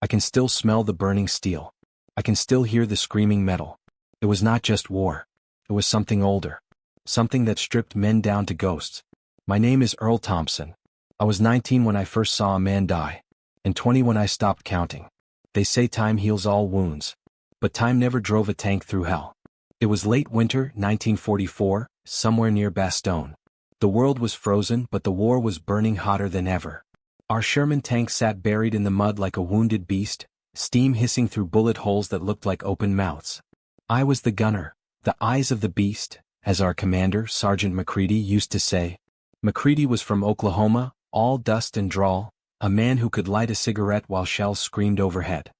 I can still smell the burning steel. I can still hear the screaming metal. It was not just war. It was something older. Something that stripped men down to ghosts. My name is Earl Thompson. I was 19 when I first saw a man die, and 20 when I stopped counting. They say time heals all wounds. But time never drove a tank through hell. It was late winter, 1944, somewhere near Bastogne. The world was frozen, but the war was burning hotter than ever. Our Sherman tank sat buried in the mud like a wounded beast, steam hissing through bullet holes that looked like open mouths. I was the gunner, the eyes of the beast, as our commander, Sergeant McCready, used to say. McCready was from Oklahoma, all dust and drawl, a man who could light a cigarette while shells screamed overhead.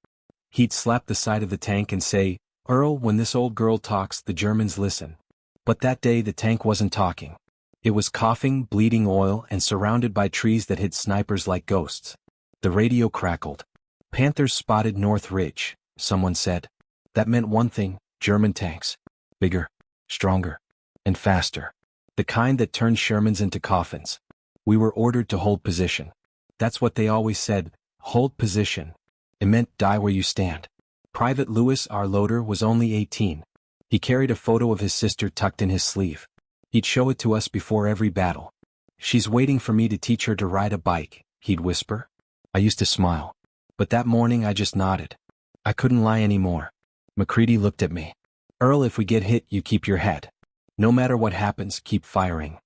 He'd slap the side of the tank and say, "Earl, when this old girl talks, the Germans listen." But that day the tank wasn't talking. It was coughing, bleeding oil, and surrounded by trees that hid snipers like ghosts. The radio crackled. "Panthers spotted North Ridge," someone said. That meant one thing: German tanks. Bigger, stronger, and faster. The kind that turned Shermans into coffins. We were ordered to hold position. That's what they always said, hold position. It meant die where you stand. Private Lewis, our loader, was only 18. He carried a photo of his sister tucked in his sleeve. He'd show it to us before every battle. "She's waiting for me to teach her to ride a bike," he'd whisper. I used to smile. But that morning I just nodded. I couldn't lie anymore. McCready looked at me. "Earl, if we get hit, you keep your head. No matter what happens, keep firing."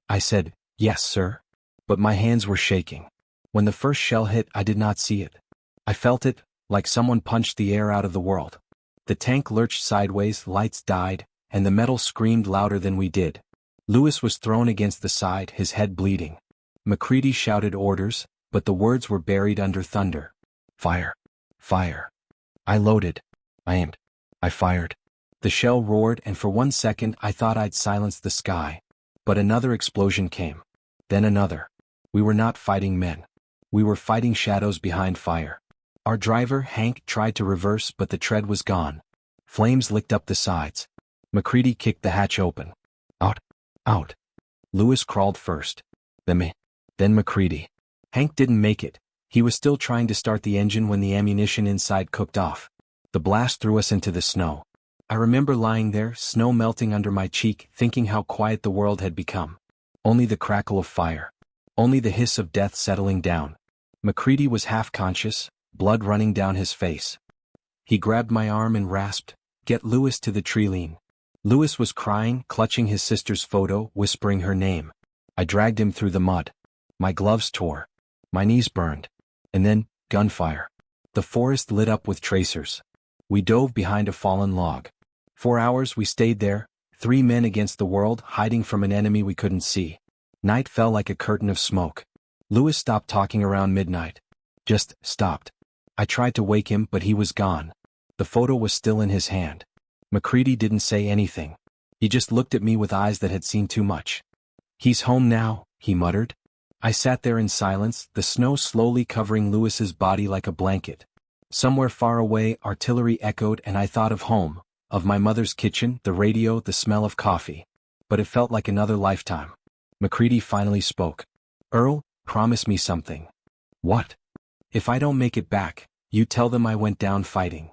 I said, "Yes, sir." But my hands were shaking. When the first shell hit, I did not see it. I felt it, like someone punched the air out of the world. The tank lurched sideways, lights died, and the metal screamed louder than we did. Lewis was thrown against the side, his head bleeding. McCready shouted orders, but the words were buried under thunder. "Fire! Fire!" I loaded. I aimed. I fired. The shell roared, and for 1 second I thought I'd silenced the sky. But another explosion came. Then another. We were not fighting men. We were fighting shadows behind fire. Our driver, Hank, tried to reverse, but the tread was gone. Flames licked up the sides. McCready kicked the hatch open. "Out! Out!" Lewis crawled first. Then me. Then McCready. Hank didn't make it. He was still trying to start the engine when the ammunition inside cooked off. The blast threw us into the snow. I remember lying there, snow melting under my cheek, thinking how quiet the world had become. Only the crackle of fire. Only the hiss of death settling down. McCready was half conscious, blood running down his face. He grabbed my arm and rasped, "Get Lewis to the tree-line." Lewis was crying, clutching his sister's photo, whispering her name. I dragged him through the mud. My gloves tore. My knees burned. And then, gunfire. The forest lit up with tracers. We dove behind a fallen log. 4 hours we stayed there, 3 men against the world, hiding from an enemy we couldn't see. Night fell like a curtain of smoke. Lewis stopped talking around midnight. Just stopped. I tried to wake him, but he was gone. The photo was still in his hand. McCready didn't say anything. He just looked at me with eyes that had seen too much. "He's home now," he muttered. I sat there in silence, the snow slowly covering Lewis's body like a blanket. Somewhere far away, artillery echoed, and I thought of home, of my mother's kitchen, the radio, the smell of coffee. But it felt like another lifetime. McCready finally spoke. "Earl, promise me something." "What?" "If I don't make it back, you tell them I went down fighting."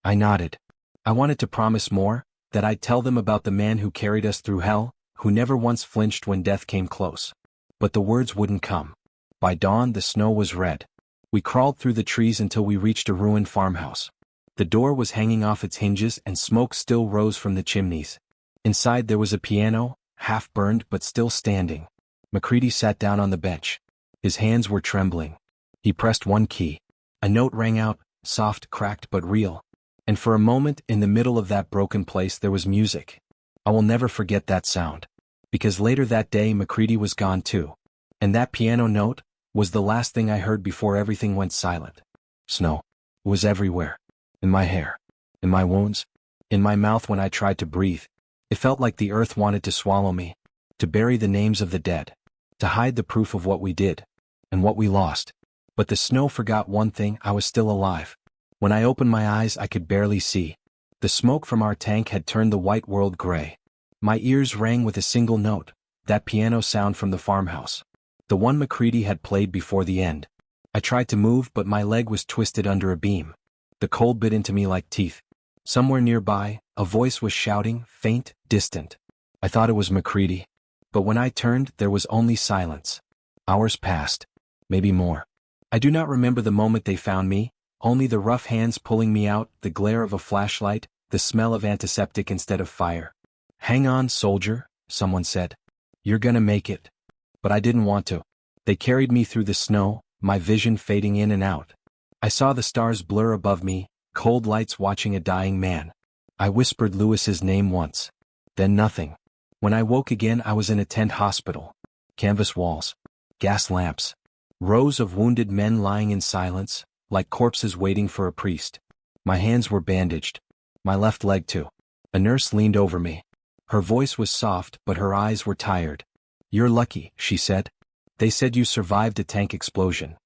I nodded. I wanted to promise more, that I'd tell them about the man who carried us through hell, who never once flinched when death came close. But the words wouldn't come. By dawn the snow was red. We crawled through the trees until we reached a ruined farmhouse. The door was hanging off its hinges and smoke still rose from the chimneys. Inside there was a piano, half burned but still standing. McCready sat down on the bench. His hands were trembling. He pressed one key. A note rang out, soft, cracked but real. And for a moment, in the middle of that broken place, there was music. I will never forget that sound. Because later that day McCready was gone too. And that piano note was the last thing I heard before everything went silent. Snow. It was everywhere. In my hair. In my wounds. In my mouth when I tried to breathe. It felt like the earth wanted to swallow me. To bury the names of the dead. To hide the proof of what we did. And what we lost. But the snow forgot one thing: I was still alive. When I opened my eyes I could barely see. The smoke from our tank had turned the white world gray. My ears rang with a single note, that piano sound from the farmhouse. The one McCready had played before the end. I tried to move, but my leg was twisted under a beam. The cold bit into me like teeth. Somewhere nearby, a voice was shouting, faint, distant. I thought it was MacCready. But when I turned, there was only silence. Hours passed. Maybe more. I do not remember the moment they found me, only the rough hands pulling me out, the glare of a flashlight, the smell of antiseptic instead of fire. "Hang on, soldier," someone said. "You're gonna make it." But I didn't want to. They carried me through the snow, my vision fading in and out. I saw the stars blur above me, cold lights watching a dying man. I whispered Lewis's name once. Then nothing. When I woke again, I was in a tent hospital. Canvas walls. Gas lamps. Rows of wounded men lying in silence, like corpses waiting for a priest. My hands were bandaged. My left leg too. A nurse leaned over me. Her voice was soft, but her eyes were tired. "You're lucky," she said. "They said you survived a tank explosion."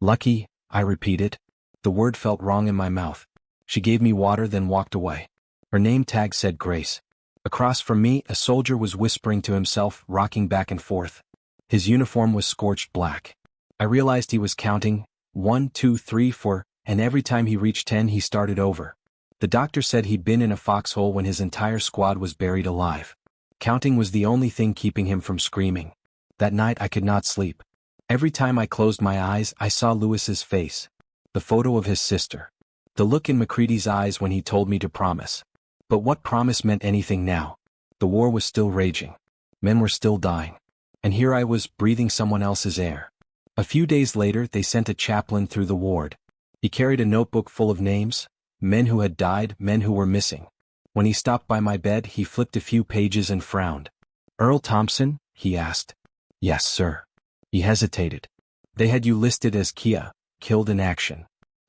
"Lucky," I repeated. The word felt wrong in my mouth. She gave me water, then walked away. Her name tag said Grace. Across from me, a soldier was whispering to himself, rocking back and forth. His uniform was scorched black. I realized he was counting, 1, 2, 3, 4, and every time he reached 10 he started over. The doctor said he'd been in a foxhole when his entire squad was buried alive. Counting was the only thing keeping him from screaming. That night I could not sleep. Every time I closed my eyes, I saw Lewis's face. The photo of his sister. The look in MacCready's eyes when he told me to promise. But what promise meant anything now? The war was still raging. Men were still dying. And here I was, breathing someone else's air. A few days later, they sent a chaplain through the ward. He carried a notebook full of names, men who had died, men who were missing. When he stopped by my bed, he flipped a few pages and frowned. "Earl Thompson?" he asked. "Yes, sir." He hesitated. "They had you listed as Kia, killed in action."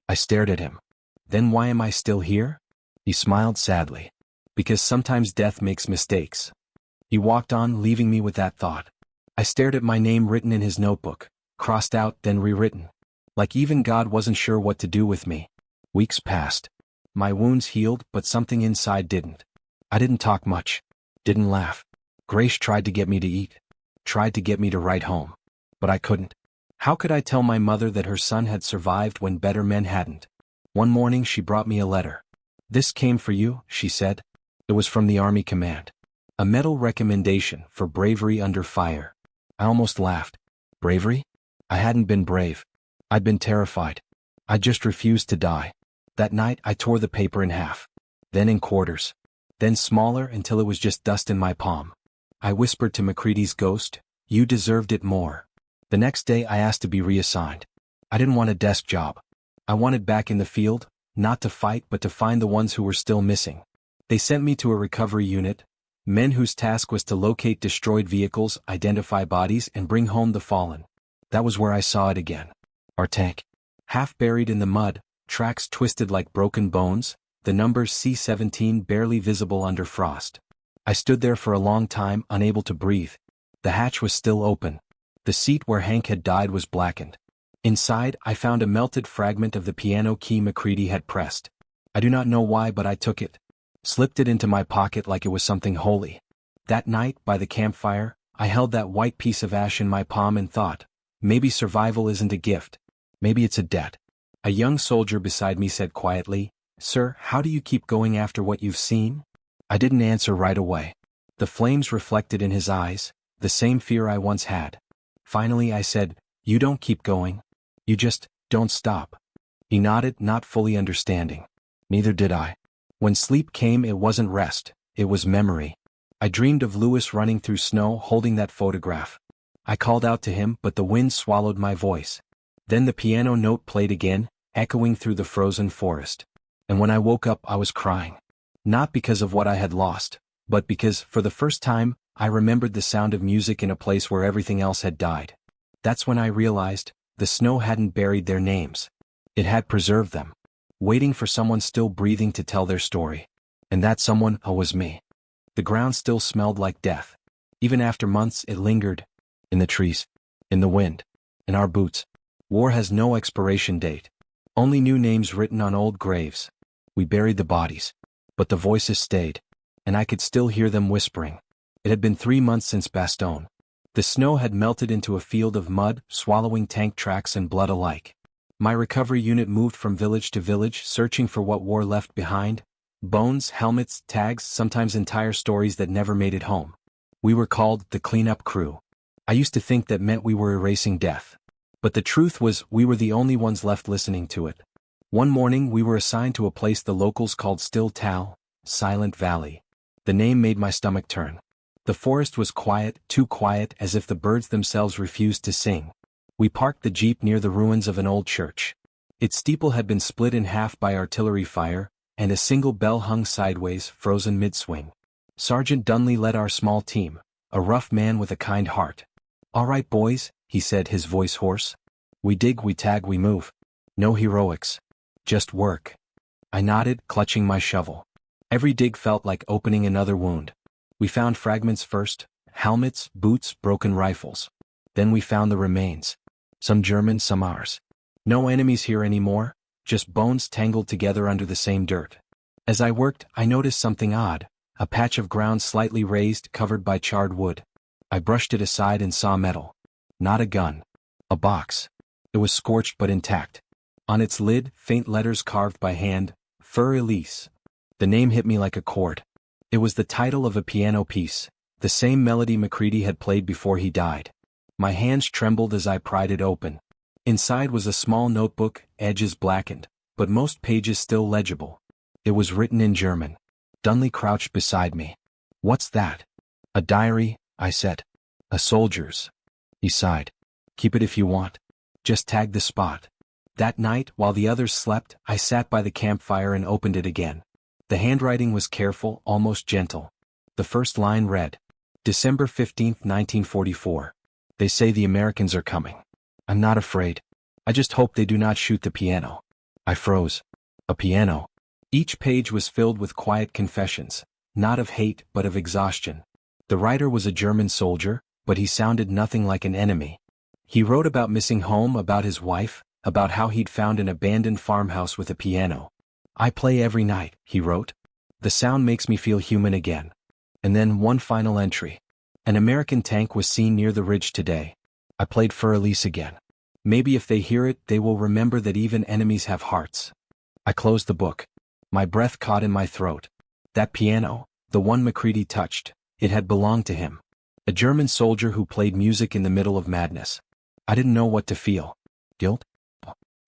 I stared at him. "Then why am I still here?" He smiled sadly. "Because sometimes death makes mistakes." He walked on, leaving me with that thought. I stared at my name written in his notebook, crossed out, then rewritten. Like even God wasn't sure what to do with me. Weeks passed. My wounds healed, but something inside didn't. I didn't talk much. Didn't laugh. Grace tried to get me to eat. Tried to get me to write home. But I couldn't. How could I tell my mother that her son had survived when better men hadn't? One morning she brought me a letter. "This came for you," she said. It was from the Army Command. A medal recommendation for bravery under fire. I almost laughed. Bravery? I hadn't been brave. I'd been terrified. I just refused to die. That night I tore the paper in half. Then in quarters. Then smaller until it was just dust in my palm. I whispered to MacCready's ghost, "You deserved it more." The next day I asked to be reassigned. I didn't want a desk job. I wanted back in the field, not to fight but to find the ones who were still missing. They sent me to a recovery unit, men whose task was to locate destroyed vehicles, identify bodies, and bring home the fallen. That was where I saw it again. Our tank. Half buried in the mud, tracks twisted like broken bones, the number C-17 barely visible under frost. I stood there for a long time, unable to breathe. The hatch was still open. The seat where Hank had died was blackened. Inside, I found a melted fragment of the piano key MacCready had pressed. I do not know why, but I took it. Slipped it into my pocket like it was something holy. That night, by the campfire, I held that white piece of ash in my palm and thought, maybe survival isn't a gift. Maybe it's a debt. A young soldier beside me said quietly, "Sir, how do you keep going after what you've seen?" I didn't answer right away. The flames reflected in his eyes, the same fear I once had. Finally I said, "You don't keep going. You just don't stop." He nodded, not fully understanding. Neither did I. When sleep came, it wasn't rest, it was memory. I dreamed of Lewis running through snow holding that photograph. I called out to him, but the wind swallowed my voice. Then the piano note played again, echoing through the frozen forest. And when I woke up, I was crying. Not because of what I had lost, but because, for the first time, I remembered the sound of music in a place where everything else had died. That's when I realized, the snow hadn't buried their names. It had preserved them, waiting for someone still breathing to tell their story. And that someone was me. The ground still smelled like death. Even after months, it lingered. In the trees. In the wind. In our boots. War has no expiration date. Only new names written on old graves. We buried the bodies. But the voices stayed. And I could still hear them whispering. It had been 3 months since Bastogne. The snow had melted into a field of mud, swallowing tank tracks and blood alike. My recovery unit moved from village to village searching for what war left behind. Bones, helmets, tags, sometimes entire stories that never made it home. We were called the cleanup crew. I used to think that meant we were erasing death. But the truth was we were the only ones left listening to it. One morning we were assigned to a place the locals called Still Tal, Silent Valley. The name made my stomach turn. The forest was quiet, too quiet, as if the birds themselves refused to sing. We parked the jeep near the ruins of an old church. Its steeple had been split in half by artillery fire, and a single bell hung sideways, frozen mid-swing. Sergeant Dunley led our small team, a rough man with a kind heart. "All right, boys," he said, his voice hoarse. "We dig, we tag, we move. No heroics. Just work." I nodded, clutching my shovel. Every dig felt like opening another wound. We found fragments first, helmets, boots, broken rifles. Then we found the remains. Some German, some ours. No enemies here anymore, just bones tangled together under the same dirt. As I worked, I noticed something odd, a patch of ground slightly raised, covered by charred wood. I brushed it aside and saw metal. Not a gun. A box. It was scorched but intact. On its lid, faint letters carved by hand, Für Elise. The name hit me like a chord. It was the title of a piano piece, the same melody Macready had played before he died. My hands trembled as I pried it open. Inside was a small notebook, edges blackened, but most pages still legible. It was written in German. Dunley crouched beside me. "What's that?" "A diary," I said. "A soldier's." He sighed. "Keep it if you want. Just tag the spot." That night, while the others slept, I sat by the campfire and opened it again. The handwriting was careful, almost gentle. The first line read, December 15, 1944. "They say the Americans are coming. I'm not afraid. I just hope they do not shoot the piano." I froze. A piano. Each page was filled with quiet confessions, not of hate but of exhaustion. The writer was a German soldier, but he sounded nothing like an enemy. He wrote about missing home, about his wife, about how he'd found an abandoned farmhouse with a piano. "I play every night," he wrote. "The sound makes me feel human again." And then one final entry. "An American tank was seen near the ridge today. I played Für Elise again. Maybe if they hear it, they will remember that even enemies have hearts." I closed the book. My breath caught in my throat. That piano, the one Macready touched, it had belonged to him. A German soldier who played music in the middle of madness. I didn't know what to feel. Guilt?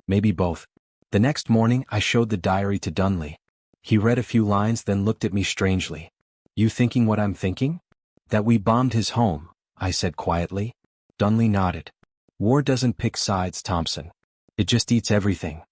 Maybe both. The next morning I showed the diary to Dunley. He read a few lines, then looked at me strangely. "You thinking what I'm thinking?" "That we bombed his home," I said quietly. Dunley nodded. "War doesn't pick sides, Thompson. It just eats everything."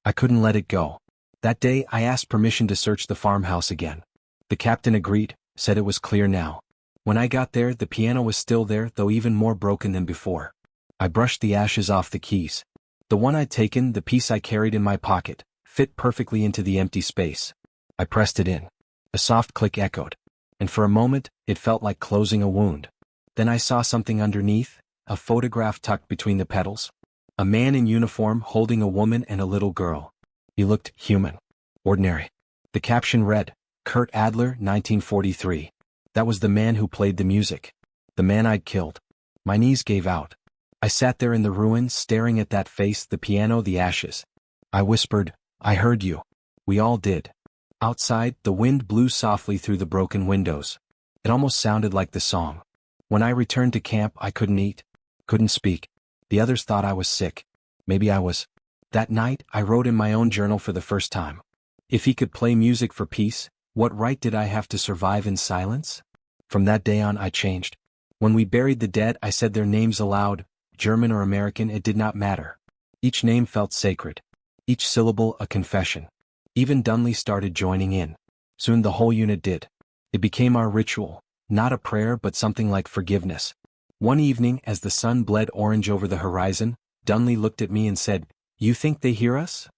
I couldn't let it go. That day I asked permission to search the farmhouse again. The captain agreed, said it was clear now. When I got there, the piano was still there, though even more broken than before. I brushed the ashes off the keys. The one I'd taken, the piece I carried in my pocket, fit perfectly into the empty space. I pressed it in. A soft click echoed. And for a moment, it felt like closing a wound. Then I saw something underneath, a photograph tucked between the petals. A man in uniform holding a woman and a little girl. He looked human. Ordinary. The caption read, Kurt Adler, 1943. That was the man who played the music. The man I'd killed. My knees gave out. I sat there in the ruins, staring at that face, the piano, the ashes. I whispered, "I heard you." We all did. Outside, the wind blew softly through the broken windows. It almost sounded like the song. When I returned to camp, I couldn't eat, couldn't speak. The others thought I was sick. Maybe I was. That night, I wrote in my own journal for the first time. If he could play music for peace, what right did I have to survive in silence? From that day on, I changed. When we buried the dead, I said their names aloud. German or American, it did not matter. Each name felt sacred. Each syllable a confession. Even Dunley started joining in. Soon the whole unit did. It became our ritual, not a prayer but something like forgiveness. One evening, as the sun bled orange over the horizon, Dunley looked at me and said, "You think they hear us?"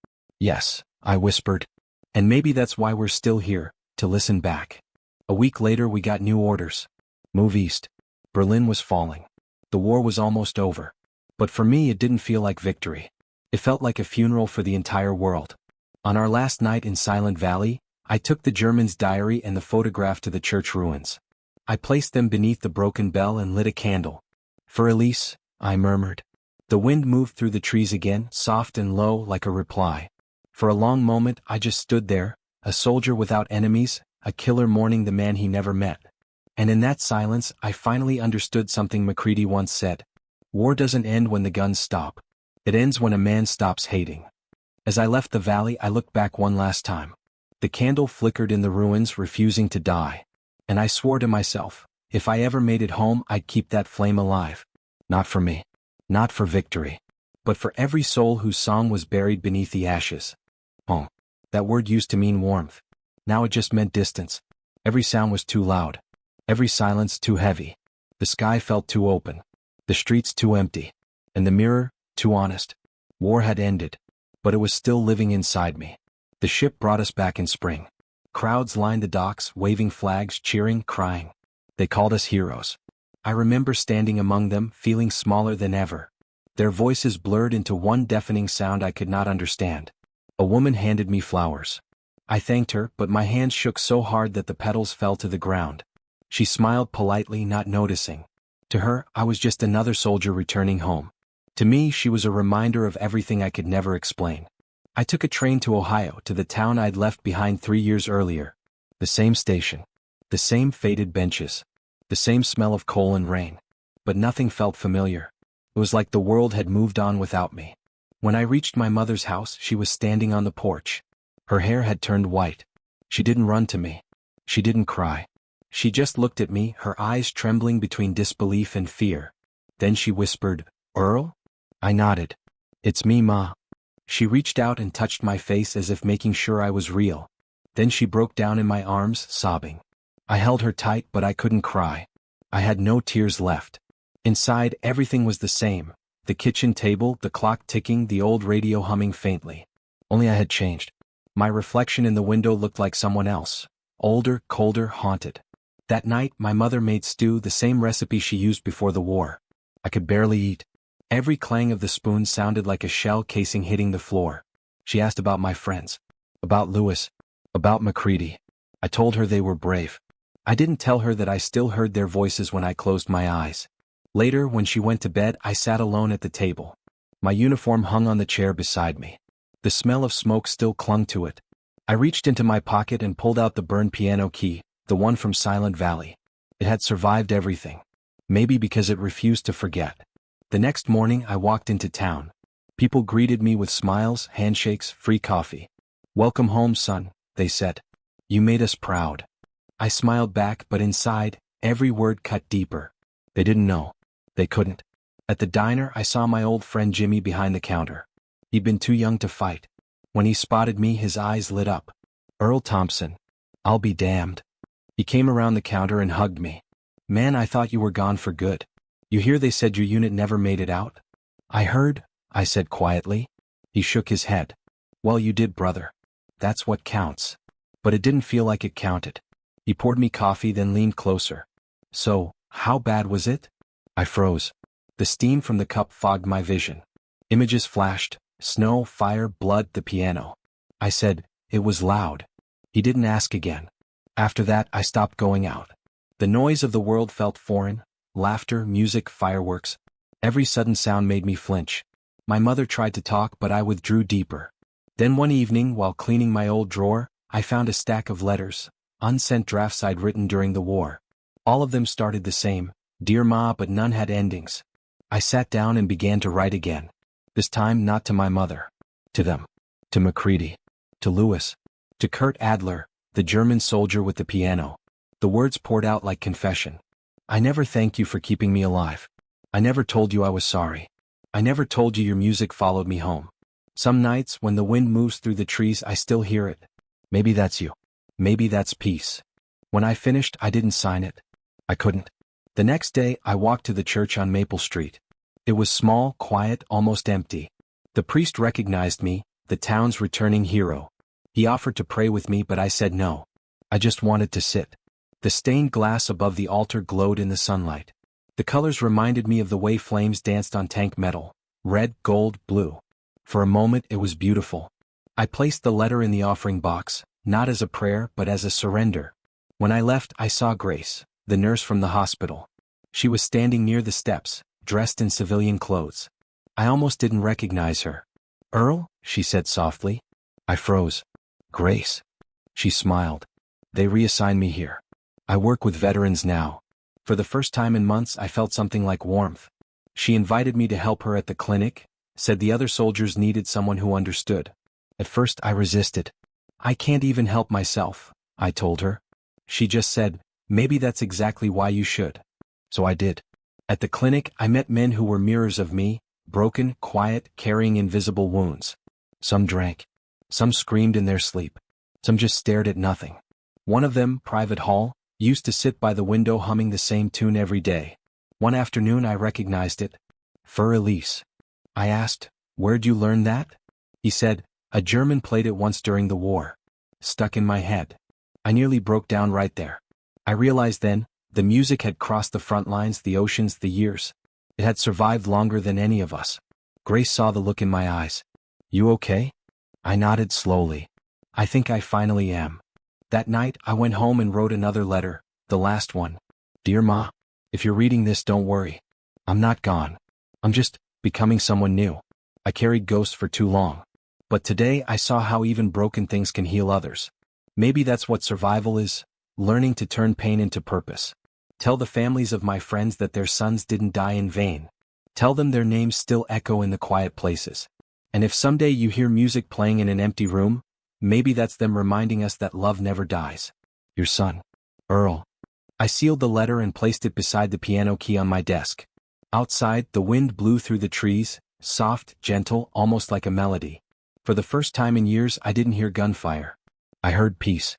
"Yes," I whispered. "And maybe that's why we're still here, to listen back." A week later we got new orders. Move east. Berlin was falling. The war was almost over. But for me it didn't feel like victory. It felt like a funeral for the entire world. On our last night in Silent Valley, I took the German's diary and the photograph to the church ruins. I placed them beneath the broken bell and lit a candle. "For Elise," I murmured. The The wind moved through the trees again, soft and low like a reply. For a long moment I just stood there, a soldier without enemies, a killer mourning the man he never met. And in that silence I finally understood something Macready once said. War doesn't end when the guns stop. It ends when a man stops hating. As I left the valley I looked back one last time. The candle flickered in the ruins, refusing to die. And I swore to myself, if I ever made it home I'd keep that flame alive. Not for me. Not for victory. But for every soul whose song was buried beneath the ashes. Home. That word used to mean warmth. Now it just meant distance. Every sound was too loud. Every silence too heavy. The sky felt too open. The streets too empty. And the mirror, too honest. War had ended. But it was still living inside me. The ship brought us back in spring. Crowds lined the docks, waving flags, cheering, crying. They called us heroes. I remember standing among them, feeling smaller than ever. Their voices blurred into one deafening sound I could not understand. A woman handed me flowers. I thanked her, but my hands shook so hard that the petals fell to the ground. She smiled politely, not noticing. To her, I was just another soldier returning home. To me, she was a reminder of everything I could never explain. I took a train to Ohio, to the town I'd left behind 3 years earlier. The same station. The same faded benches. The same smell of coal and rain. But nothing felt familiar. It was like the world had moved on without me. When I reached my mother's house, she was standing on the porch. Her hair had turned white. She didn't run to me. She didn't cry. She just looked at me, her eyes trembling between disbelief and fear. Then she whispered, "Earl?" I nodded. "It's me, Ma." She reached out and touched my face as if making sure I was real. Then she broke down in my arms, sobbing. I held her tight, but I couldn't cry. I had no tears left. Inside, everything was the same. The kitchen table, the clock ticking, the old radio humming faintly. Only I had changed. My reflection in the window looked like someone else. Older, colder, haunted. That night, my mother made stew, the same recipe she used before the war. I could barely eat. Every clang of the spoon sounded like a shell casing hitting the floor. She asked about my friends. About Lewis. About Macready. I told her they were brave. I didn't tell her that I still heard their voices when I closed my eyes. Later, when she went to bed, I sat alone at the table. My uniform hung on the chair beside me. The smell of smoke still clung to it. I reached into my pocket and pulled out the burned piano key, the one from Silent Valley. It had survived everything. Maybe because it refused to forget. The next morning, I walked into town. People greeted me with smiles, handshakes, free coffee. "Welcome home, son," they said. "You made us proud." I smiled back, but inside, every word cut deeper. They didn't know. They couldn't. At the diner, I saw my old friend Jimmy behind the counter. He'd been too young to fight. When he spotted me, his eyes lit up. "Earl Thompson. I'll be damned." He came around the counter and hugged me. "Man, I thought you were gone for good. You hear they said your unit never made it out?" "I heard," I said quietly. He shook his head. "Well, you did, brother. That's what counts." But it didn't feel like it counted. He poured me coffee, then leaned closer. "So, how bad was it?" I froze. The steam from the cup fogged my vision. Images flashed: snow, fire, blood, the piano. I said, "It was loud." He didn't ask again. After that, I stopped going out. The noise of the world felt foreign. Laughter, music, fireworks. Every sudden sound made me flinch. My mother tried to talk, but I withdrew deeper. Then one evening, while cleaning my old drawer, I found a stack of letters, unsent drafts I'd written during the war. All of them started the same, "Dear Ma," but none had endings. I sat down and began to write again. This time not to my mother. To them. To Macready. To Lewis. To Kurt Adler, the German soldier with the piano. The words poured out like confession. "I never thanked you for keeping me alive. I never told you I was sorry. I never told you your music followed me home. Some nights, when the wind moves through the trees, I still hear it. Maybe that's you. Maybe that's peace." When I finished, I didn't sign it. I couldn't. The next day, I walked to the church on Maple Street. It was small, quiet, almost empty. The priest recognized me, the town's returning hero. He offered to pray with me, but I said no. I just wanted to sit. The stained glass above the altar glowed in the sunlight. The colors reminded me of the way flames danced on tank metal: red, gold, blue. For a moment, it was beautiful. I placed the letter in the offering box, not as a prayer, but as a surrender. When I left, I saw Grace, the nurse from the hospital. She was standing near the steps, dressed in civilian clothes. I almost didn't recognize her. "Earl?" she said softly. I froze. "Grace." She smiled. "They reassigned me here. I work with veterans now." For the first time in months I felt something like warmth. She invited me to help her at the clinic, said the other soldiers needed someone who understood. At first I resisted. "I can't even help myself," I told her. She just said, "Maybe that's exactly why you should." So I did. At the clinic I met men who were mirrors of me, broken, quiet, carrying invisible wounds. Some drank. Some screamed in their sleep. Some just stared at nothing. One of them, Private Hall, used to sit by the window humming the same tune every day. One afternoon I recognized it. "Für Elise." I asked, "Where'd you learn that?" He said, "A German played it once during the war." Stuck in my head. I nearly broke down right there. I realized then, the music had crossed the front lines, the oceans, the years. It had survived longer than any of us. Grace saw the look in my eyes. "You okay?" I nodded slowly. "I think I finally am." That night I went home and wrote another letter, the last one. "Dear Ma, if you're reading this, don't worry. I'm not gone. I'm just becoming someone new. I carried ghosts for too long. But today I saw how even broken things can heal others. Maybe that's what survival is, learning to turn pain into purpose. Tell the families of my friends that their sons didn't die in vain. Tell them their names still echo in the quiet places. And if someday you hear music playing in an empty room, maybe that's them reminding us that love never dies. Your son, Earl." I sealed the letter and placed it beside the piano key on my desk. Outside, the wind blew through the trees, soft, gentle, almost like a melody. For the first time in years I didn't hear gunfire. I heard peace.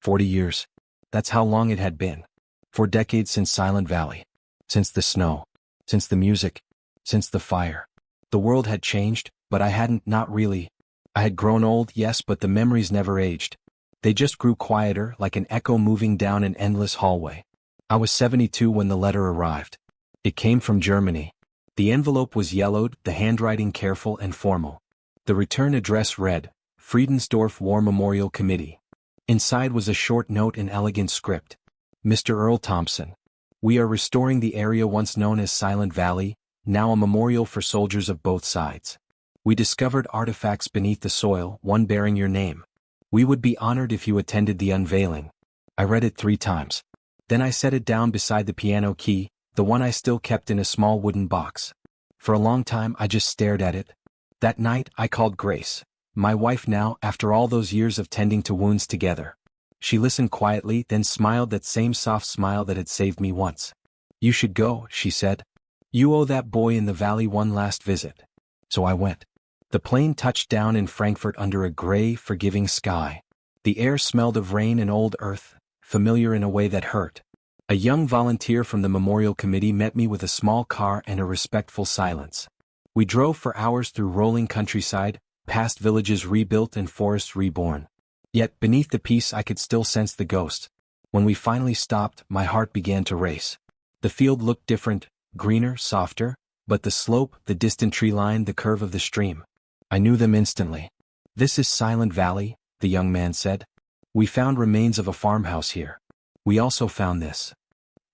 40 years. That's how long it had been. 4 decades since Silent Valley. Since the snow. Since the music. Since the fire. The world had changed, but I hadn't, not really. I had grown old, yes, but the memories never aged. They just grew quieter, like an echo moving down an endless hallway. I was 72 when the letter arrived. It came from Germany. The envelope was yellowed, the handwriting careful and formal. The return address read, Friedensdorf War Memorial Committee. Inside was a short note in elegant script. "Mr. Earl Thompson. We are restoring the area once known as Silent Valley, now a memorial for soldiers of both sides. We discovered artifacts beneath the soil, one bearing your name. We would be honored if you attended the unveiling." I read it 3 times. Then I set it down beside the piano key, the one I still kept in a small wooden box. For a long time I just stared at it. That night I called Grace, my wife now, after all those years of tending to wounds together. She listened quietly, then smiled that same soft smile that had saved me once. "You should go," she said. "You owe that boy in the valley one last visit." So I went. The plane touched down in Frankfurt under a gray, forgiving sky. The air smelled of rain and old earth, familiar in a way that hurt. A young volunteer from the memorial committee met me with a small car and a respectful silence. We drove for hours through rolling countryside, past villages rebuilt and forests reborn. Yet beneath the peace I could still sense the ghost. When we finally stopped, my heart began to race. The field looked different, greener, softer, but the slope, the distant tree line, the curve of the stream. I knew them instantly. "This is Silent Valley," the young man said. "We found remains of a farmhouse here. We also found this."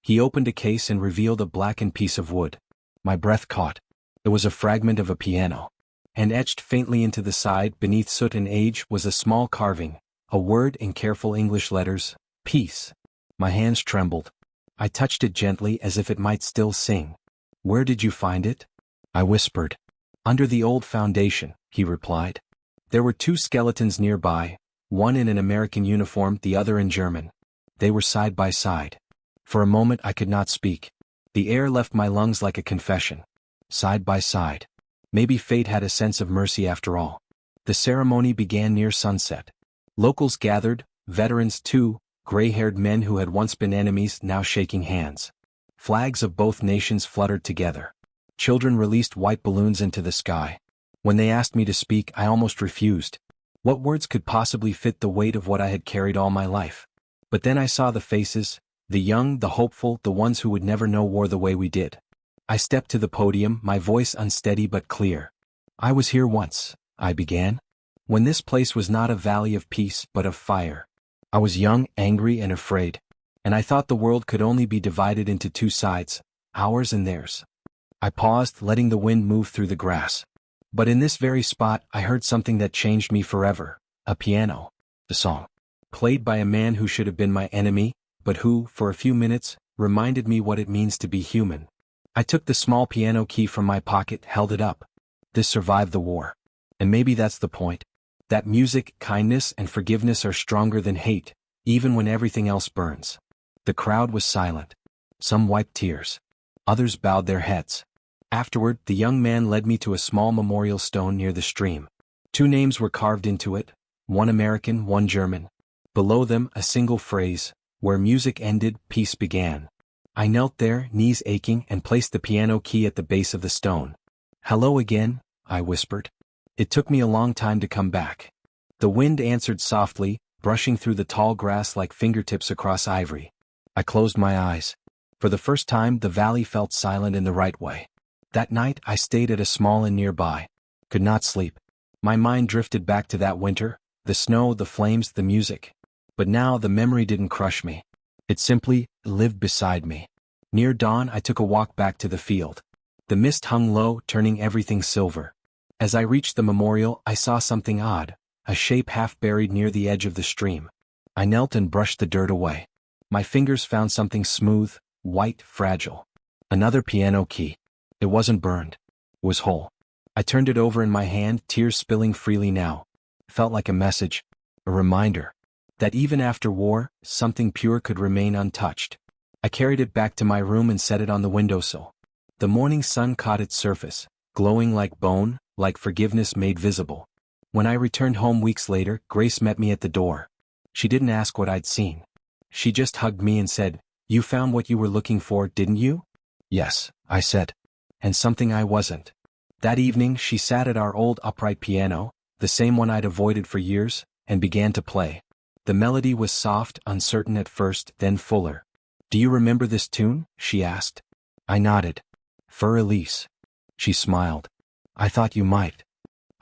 He opened a case and revealed a blackened piece of wood. My breath caught. It was a fragment of a piano. And etched faintly into the side, beneath soot and age, was a small carving, a word in careful English letters, "Peace." My hands trembled. I touched it gently as if it might still sing. "Where did you find it?" I whispered. "Under the old foundation," he replied. There were 2 skeletons nearby, one in an American uniform, the other in German. They were side by side. For a moment I could not speak. The air left my lungs like a confession. Side by side. Maybe fate had a sense of mercy after all. The ceremony began near sunset. Locals gathered, veterans too, gray-haired men who had once been enemies now shaking hands. Flags of both nations fluttered together. Children released white balloons into the sky. When they asked me to speak, I almost refused. What words could possibly fit the weight of what I had carried all my life? But then I saw the faces, the young, the hopeful, the ones who would never know war the way we did. I stepped to the podium, my voice unsteady but clear. "I was here once," I began, "when this place was not a valley of peace but of fire. I was young, angry, and afraid. And I thought the world could only be divided into 2 sides, ours and theirs. I paused, letting the wind move through the grass. But in this very spot, I heard something that changed me forever. A piano. The song. Played by a man who should have been my enemy, but who, for a few minutes, reminded me what it means to be human. I took the small piano key from my pocket, held it up. This survived the war. And maybe that's the point. That music, kindness, and forgiveness are stronger than hate, even when everything else burns. The crowd was silent. Some wiped tears. Others bowed their heads. Afterward, the young man led me to a small memorial stone near the stream. 2 names were carved into it, one American, one German. Below them, a single phrase, "Where music ended, peace began." I knelt there, knees aching, and placed the piano key at the base of the stone. "Hello again," I whispered. It took me a long time to come back. The wind answered softly, brushing through the tall grass like fingertips across ivory. I closed my eyes. For the first time, the valley felt silent in the right way. That night, I stayed at a small inn nearby. Could not sleep. My mind drifted back to that winter, the snow, the flames, the music. But now the memory didn't crush me. It simply lived beside me. Near dawn, I took a walk back to the field. The mist hung low, turning everything silver. As I reached the memorial, I saw something odd, a shape half buried near the edge of the stream. I knelt and brushed the dirt away. My fingers found something smooth, white, fragile. Another piano key. It wasn't burned. It was whole. I turned it over in my hand, tears spilling freely now. It felt like a message, a reminder, that even after war, something pure could remain untouched. I carried it back to my room and set it on the windowsill. The morning sun caught its surface, glowing like bone, like forgiveness made visible. When I returned home weeks later, Grace met me at the door. She didn't ask what I'd seen. She just hugged me and said, "You found what you were looking for, didn't you?" "Yes," I said. And something I wasn't. That evening, she sat at our old upright piano, the same one I'd avoided for years, and began to play. The melody was soft, uncertain at first, then fuller. "Do you remember this tune?" she asked. I nodded. "For Elise." She smiled. "I thought you might."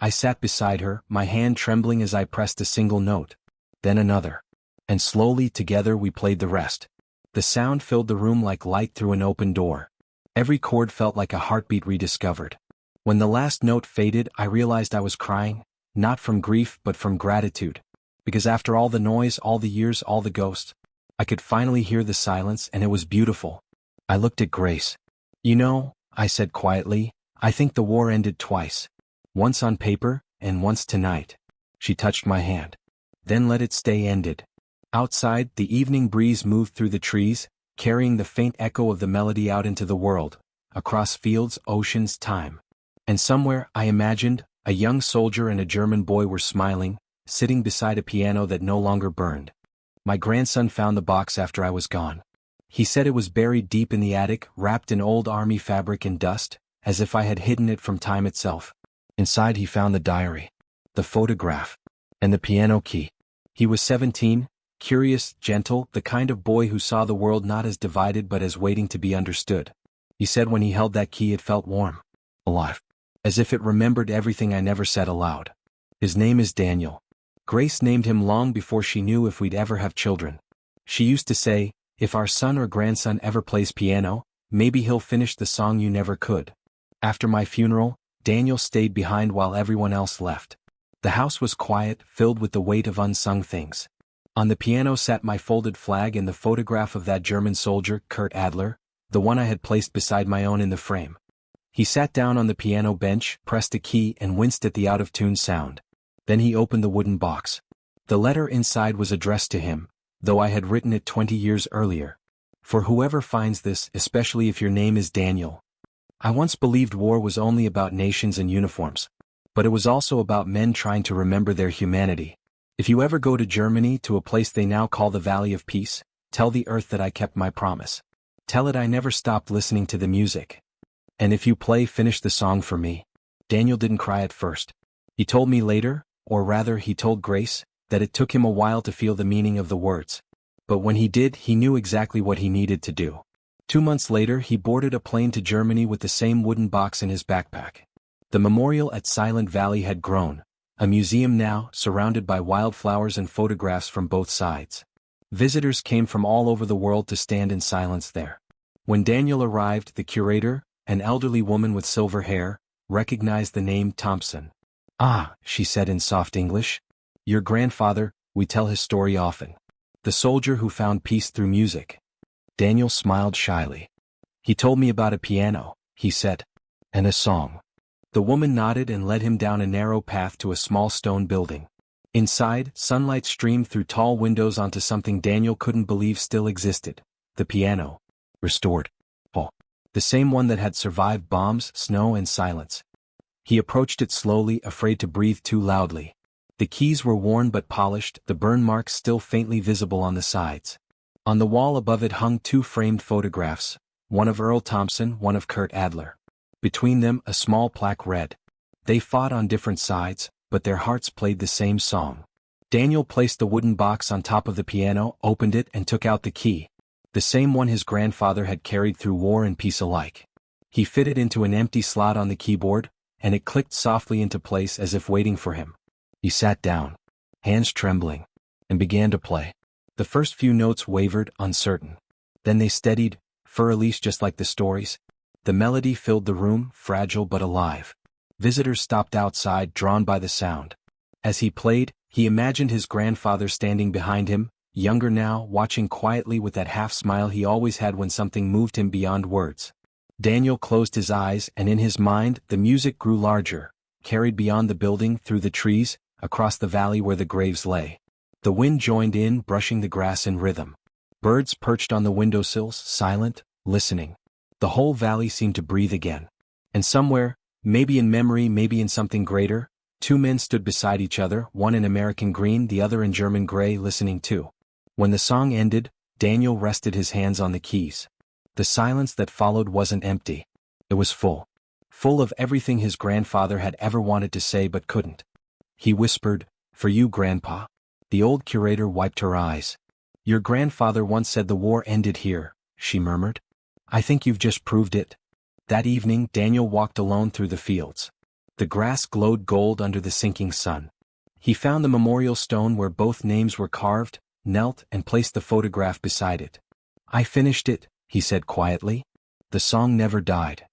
I sat beside her, my hand trembling as I pressed a single note. Then another. And slowly, together, we played the rest. The sound filled the room like light through an open door. Every chord felt like a heartbeat rediscovered. When the last note faded, I realized I was crying, not from grief but from gratitude. Because after all the noise, all the years, all the ghosts, I could finally hear the silence, and it was beautiful. I looked at Grace. "You know," I said quietly, "I think the war ended twice. Once on paper, and once tonight." She touched my hand. "Then let it stay ended." Outside, the evening breeze moved through the trees, carrying the faint echo of the melody out into the world, across fields, oceans, time. And somewhere, I imagined, a young soldier and a German boy were smiling, sitting beside a piano that no longer burned. My grandson found the box after I was gone. He said it was buried deep in the attic, wrapped in old army fabric and dust, as if I had hidden it from time itself. Inside he found the diary, the photograph, and the piano key. He was 17, curious, gentle, the kind of boy who saw the world not as divided but as waiting to be understood. He said when he held that key it felt warm, alive, as if it remembered everything I never said aloud. His name is Daniel. Grace named him long before she knew if we'd ever have children. She used to say, "If our son or grandson ever plays piano, maybe he'll finish the song you never could." After my funeral, Daniel stayed behind while everyone else left. The house was quiet, filled with the weight of unsung things. On the piano sat my folded flag and the photograph of that German soldier, Kurt Adler, the one I had placed beside my own in the frame. He sat down on the piano bench, pressed a key, and winced at the out-of-tune sound. Then he opened the wooden box. The letter inside was addressed to him, though I had written it 20 years earlier. "For whoever finds this, especially if your name is Daniel. I once believed war was only about nations and uniforms. But it was also about men trying to remember their humanity. If you ever go to Germany, to a place they now call the Valley of Peace, tell the earth that I kept my promise. Tell it I never stopped listening to the music. And if you play, finish the song for me." Daniel didn't cry at first. He told me later, or rather he told Grace, that it took him a while to feel the meaning of the words. But when he did, he knew exactly what he needed to do. 2 months later, he boarded a plane to Germany with the same wooden box in his backpack. The memorial at Silent Valley had grown, a museum now, surrounded by wildflowers and photographs from both sides. Visitors came from all over the world to stand in silence there. When Daniel arrived, the curator, an elderly woman with silver hair, recognized the name Thompson. "Ah," she said in soft English. "Your grandfather, we tell his story often. The soldier who found peace through music." Daniel smiled shyly. "He told me about a piano," he said. "And a song." The woman nodded and led him down a narrow path to a small stone building. Inside, sunlight streamed through tall windows onto something Daniel couldn't believe still existed. The piano. Restored. Oh. The same one that had survived bombs, snow, and silence. He approached it slowly, afraid to breathe too loudly. The keys were worn but polished, the burn marks still faintly visible on the sides. On the wall above it hung two framed photographs, one of Earl Thompson, one of Kurt Adler. Between them, a small plaque read, "They fought on different sides, but their hearts played the same song." Daniel placed the wooden box on top of the piano, opened it, and took out the key. The same one his grandfather had carried through war and peace alike. He fitted into an empty slot on the keyboard, and it clicked softly into place as if waiting for him. He sat down, hands trembling, and began to play. The first few notes wavered, uncertain. Then they steadied, fur-elise just like the stories. The melody filled the room, fragile but alive. Visitors stopped outside, drawn by the sound. As he played, he imagined his grandfather standing behind him, younger now, watching quietly with that half-smile he always had when something moved him beyond words. Daniel closed his eyes, and in his mind, the music grew larger, carried beyond the building, through the trees, across the valley where the graves lay. The wind joined in, brushing the grass in rhythm. Birds perched on the windowsills, silent, listening. The whole valley seemed to breathe again. And somewhere, maybe in memory, maybe in something greater, two men stood beside each other, one in American green, the other in German gray, listening too. When the song ended, Daniel rested his hands on the keys. The silence that followed wasn't empty. It was full. Full of everything his grandfather had ever wanted to say but couldn't. He whispered, "For you, Grandpa." The old curator wiped her eyes. "Your grandfather once said the war ended here," she murmured. "I think you've just proved it." That evening, Daniel walked alone through the fields. The grass glowed gold under the sinking sun. He found the memorial stone where both names were carved, knelt, and placed the photograph beside it. "I finished it," he said quietly. The song never died.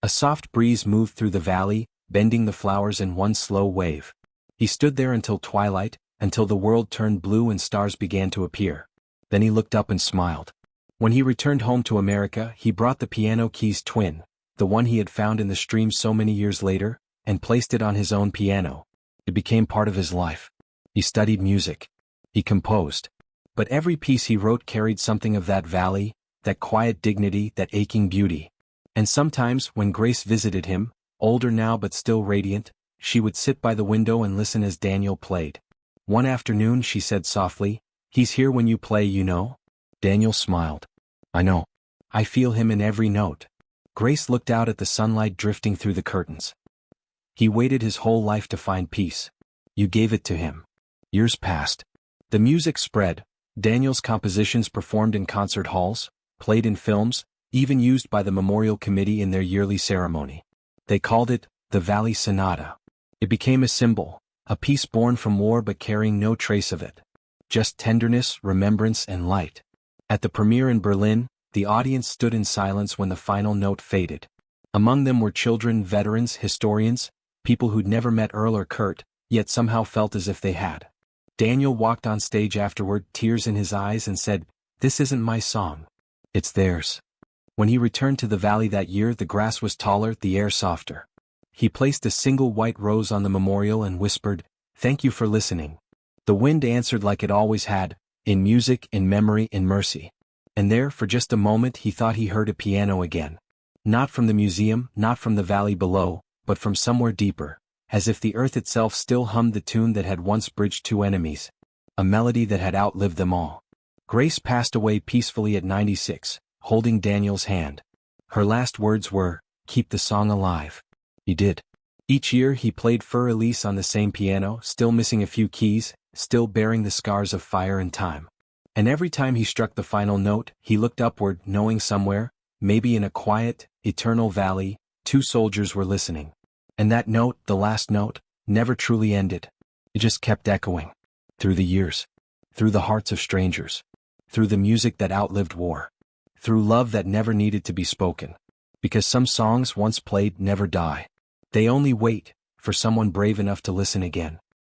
A soft breeze moved through the valley, bending the flowers in one slow wave. He stood there until twilight, until the world turned blue and stars began to appear. Then he looked up and smiled. When he returned home to America, he brought the piano key's twin, the one he had found in the stream so many years later, and placed it on his own piano. It became part of his life. He studied music. He composed. But every piece he wrote carried something of that valley, that quiet dignity, that aching beauty. And sometimes, when Grace visited him, older now but still radiant, she would sit by the window and listen as Daniel played. One afternoon she said softly, "He's here when you play, you know." Daniel smiled. "I know. I feel him in every note." Grace looked out at the sunlight drifting through the curtains. "He waited his whole life to find peace. You gave it to him." Years passed. The music spread. Daniel's compositions performed in concert halls, played in films, even used by the Memorial Committee in their yearly ceremony. They called it the Valley Sonata. It became a symbol, a piece born from war but carrying no trace of it. Just tenderness, remembrance, and light. At the premiere in Berlin, the audience stood in silence when the final note faded. Among them were children, veterans, historians, people who'd never met Earl or Kurt, yet somehow felt as if they had. Daniel walked on stage afterward, tears in his eyes, and said, "This isn't my song. It's theirs." When he returned to the valley that year, the grass was taller, the air softer. He placed a single white rose on the memorial and whispered, "Thank you for listening." The wind answered like it always had, in music, in memory, in mercy. And there, for just a moment, he thought he heard a piano again. Not from the museum, not from the valley below, but from somewhere deeper, as if the earth itself still hummed the tune that had once bridged two enemies. A melody that had outlived them all. Grace passed away peacefully at 96, holding Daniel's hand. Her last words were, "Keep the song alive." He did. Each year he played Fur Elise on the same piano, still missing a few keys, still bearing the scars of fire and time. And every time he struck the final note, he looked upward, knowing somewhere, maybe in a quiet, eternal valley, two soldiers were listening. And that note, the last note, never truly ended. It just kept echoing. Through the years. Through the hearts of strangers. Through the music that outlived war. Through love that never needed to be spoken. Because some songs once played never die. They only wait for someone brave enough to listen again.